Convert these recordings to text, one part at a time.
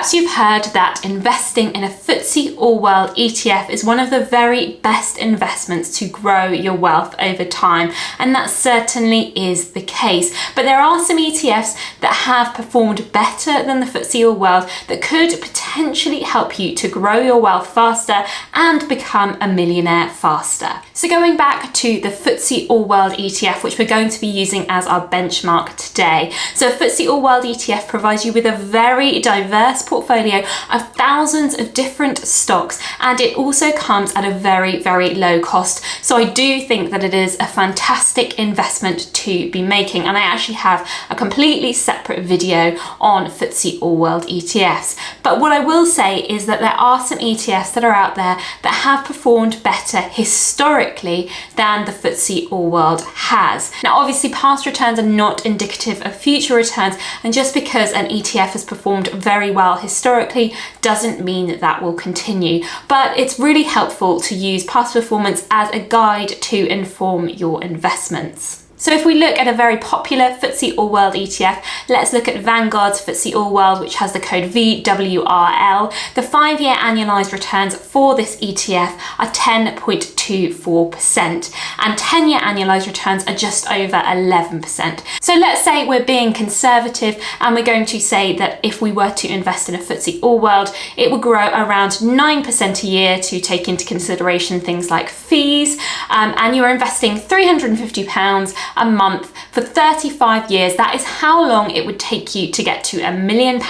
perhaps you've heard that investing in a FTSE All-World ETF is one of the very best investments to grow your wealth over time, and that certainly is the case. But there are some ETFs that have performed better than the FTSE All-World that could potentially help you to grow your wealth faster and become a millionaire faster. So going back to the FTSE All-World ETF, which we're going to be using as our benchmark today. So a FTSE All-World ETF provides you with a very diverse portfolio of thousands of different stocks, and it also comes at a very, very low cost. So I do think that it is a fantastic investment to be making, and I actually have a completely separate video on FTSE All-World ETFs. But what I will say is that there are some ETFs that are out there that have performed better historically than the FTSE All-World has. Now obviously past returns are not indicative of future returns, and just because an ETF has performed very well historically doesn't mean that that will continue, but it's really helpful to use past performance as a guide to inform your investments. So if we look at a very popular FTSE All-World ETF, let's look at Vanguard's FTSE All-World, which has the code VWRL. The 5-year annualized returns for this ETF are 10.24%, and 10-year annualized returns are just over 11%. So let's say we're being conservative and we're going to say that if we were to invest in a FTSE All-World, it would grow around 9% a year to take into consideration things like fees, and you're investing £350 a month for 35 years. That is how long it would take you to get to £1 million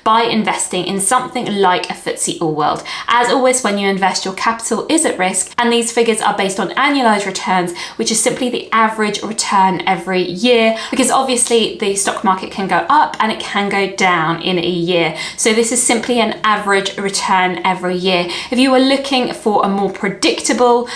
by investing in something like a FTSE All-World. As always, when you invest, your capital is at risk, and these figures are based on annualized returns, which is simply the average return every year, because obviously the stock market can go up and it can go down in a year. So this is simply an average return every year. If you were looking for a more predictable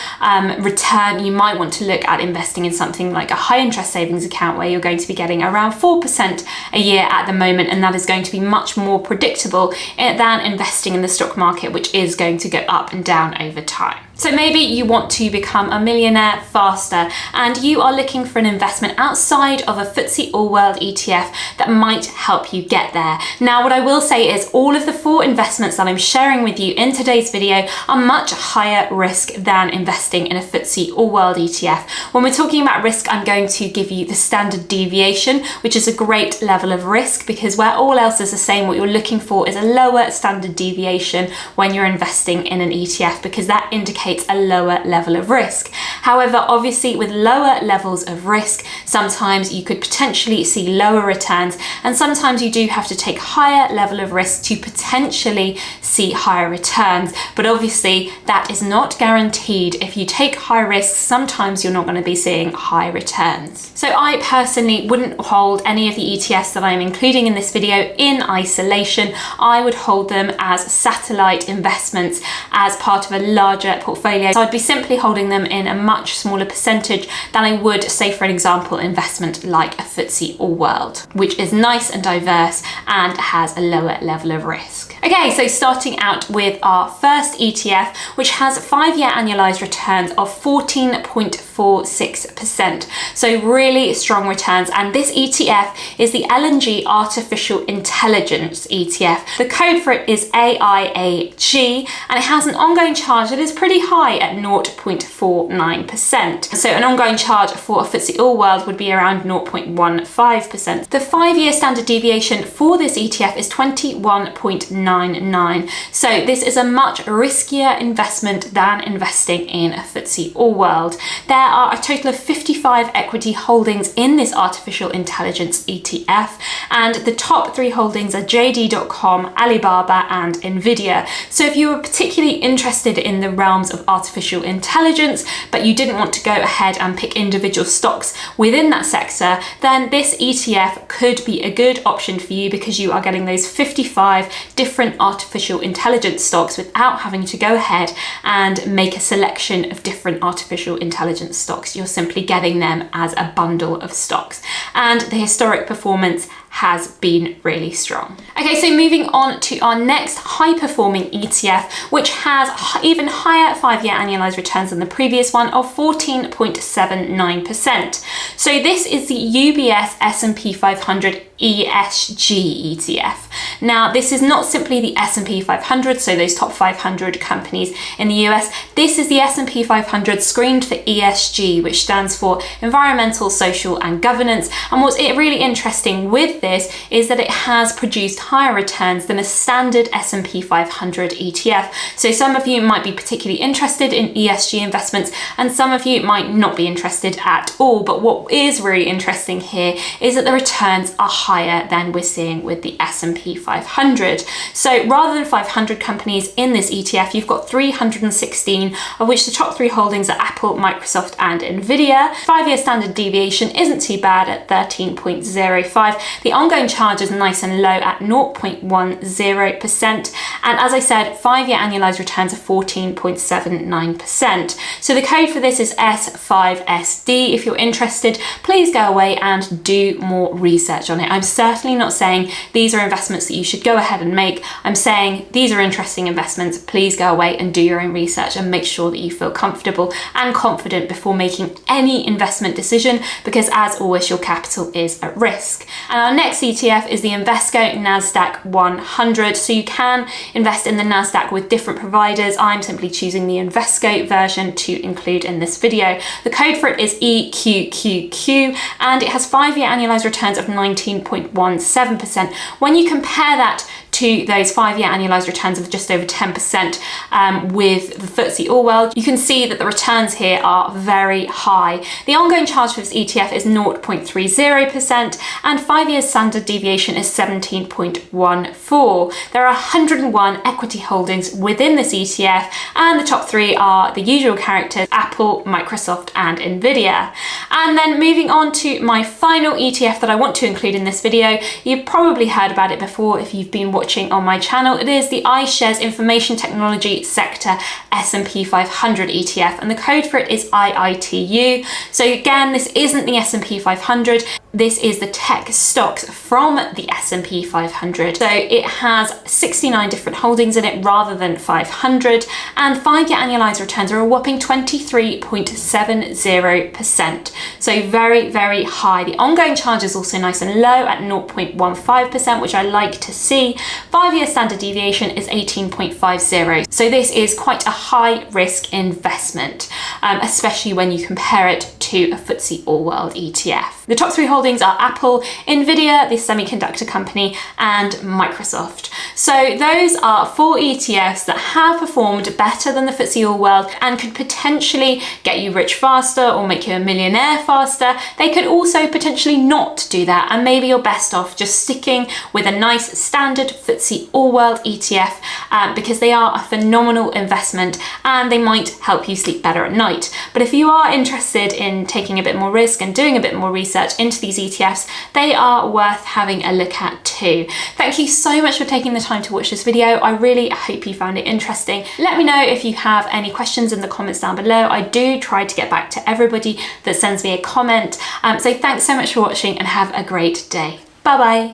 return, you might want to look at investing in something like a high interest savings account, where you're going to be getting around 4% a year at the moment, and that is going to be much more predictable than investing in the stock market, which is going to go up and down over time. So maybe you want to become a millionaire faster, and you are looking for an investment outside of a FTSE All-World ETF that might help you get there. Now, what I will say is all of the 4 investments that I'm sharing with you in today's video are much higher risk than investing in a FTSE All-World ETF. When we're talking about risk, I'm going to give you the standard deviation, which is a great level of risk, because where all else is the same, what you're looking for is a lower standard deviation when you're investing in an ETF, because that indicates a lower level of risk. However, obviously with lower levels of risk, sometimes you could potentially see lower returns, and sometimes you do have to take higher level of risk to potentially see higher returns. But obviously that is not guaranteed. If you take high risks, sometimes you're not going to be seeing high returns. So I personally wouldn't hold any of the ETFs that I'm including in this video in isolation. I would hold them as satellite investments as part of a larger portfolio. So I'd be simply holding them in a much smaller percentage than I would, say for an example, investment like a FTSE All-World, which is nice and diverse and has a lower level of risk. Okay, so starting out with our first ETF, which has 5-year annualized returns of 14.46%. So really strong returns, and this ETF is the LNG Artificial Intelligence ETF. The code for it is AIAG, and it has an ongoing charge that is pretty high at 0.49%. So an ongoing charge for a FTSE All-World would be around 0.15%. The 5-year standard deviation for this ETF is 21.99. So this is a much riskier investment than investing in a FTSE All-World. There are a total of 55 equity holdings in this artificial intelligence ETF, and the top 3 holdings are JD.com, Alibaba, and Nvidia. So if you were particularly interested in the realms of artificial intelligence, but you didn't want to go ahead and pick individual stocks within that sector, then this ETF could be a good option for you, because you are getting those 55 different artificial intelligence stocks without having to go ahead and make a selection of different artificial intelligence stocks. You're simply getting them as a bundle of stocks, and the historic performance has been really strong. Okay, so moving on to our next high-performing ETF, which has even higher 5-year annualized returns than the previous one of 14.79%. So this is the UBS S&P 500 ESG ETF. Now, this is not simply the S&P 500, so those top 500 companies in the US. This is the S&P 500 screened for ESG, which stands for environmental, social, and governance. And what's really interesting with this is that it has produced higher returns than a standard S&P 500 ETF. So some of you might be particularly interested in ESG investments, and some of you might not be interested at all. But what is really interesting here is that the returns are higher than we're seeing with the S&P 500. So rather than 500 companies in this ETF, you've got 316, of which the top 3 holdings are Apple, Microsoft, and Nvidia. 5-year standard deviation isn't too bad at 13.05. The ongoing charge is nice and low at 0.10%. And as I said, 5-year annualized returns are 14.79%. So the code for this is S5SD. If you're interested, please go away and do more research on it. I'm certainly not saying these are investments that you should go ahead and make. I'm saying these are interesting investments. Please go away and do your own research and make sure that you feel comfortable and confident before making any investment decision, because as always, your capital is at risk. And our next ETF is the Invesco NASDAQ 100. So you can invest in the NASDAQ with different providers. I'm simply choosing the Invesco version to include in this video. The code for it is EQQQ, and it has 5-year annualized returns of 19.17%. When you compare that to those 5-year annualized returns of just over 10% with the FTSE All-World, you can see that the returns here are very high. The ongoing charge for this ETF is 0.30%, and 5-year standard deviation is 17.14. There are 101 equity holdings within this ETF, and the top 3 are the usual characters: Apple, Microsoft, and Nvidia. And then moving on to my final ETF that I want to include in this video, you've probably heard about it before if you've been watching on my channel. It is the iShares Information Technology Sector S&P 500 ETF, and the code for it is IITU. So again, this isn't the S&P 500. This is the tech stocks from the S&P 500. So it has 69 different holdings in it rather than 500, and 5-year annualized returns are a whopping 23.70%. So very, very high. The ongoing charge is also nice and low at 0.15%, which I like to see. 5-year standard deviation is 18.50. So this is quite a high risk investment, especially when you compare it to a FTSE All-World ETF. The top 3 holdings are Apple, Nvidia, the semiconductor company, and Microsoft. So those are 4 ETFs that have performed better than the FTSE All-World and could potentially get you rich faster or make you a millionaire faster. They could also potentially not do that, and maybe you're best off just sticking with a nice standard FTSE All-World ETF because they are a phenomenal investment and they might help you sleep better at night. But if you are interested in taking a bit more risk and doing a bit more research into these ETFs, they are worth having a look at too. Thank you so much for taking the time to watch this video. I really hope you found it interesting. Let me know if you have any questions in the comments down below. I do try to get back to everybody that sends me a comment. So thanks so much for watching and have a great day. Bye bye.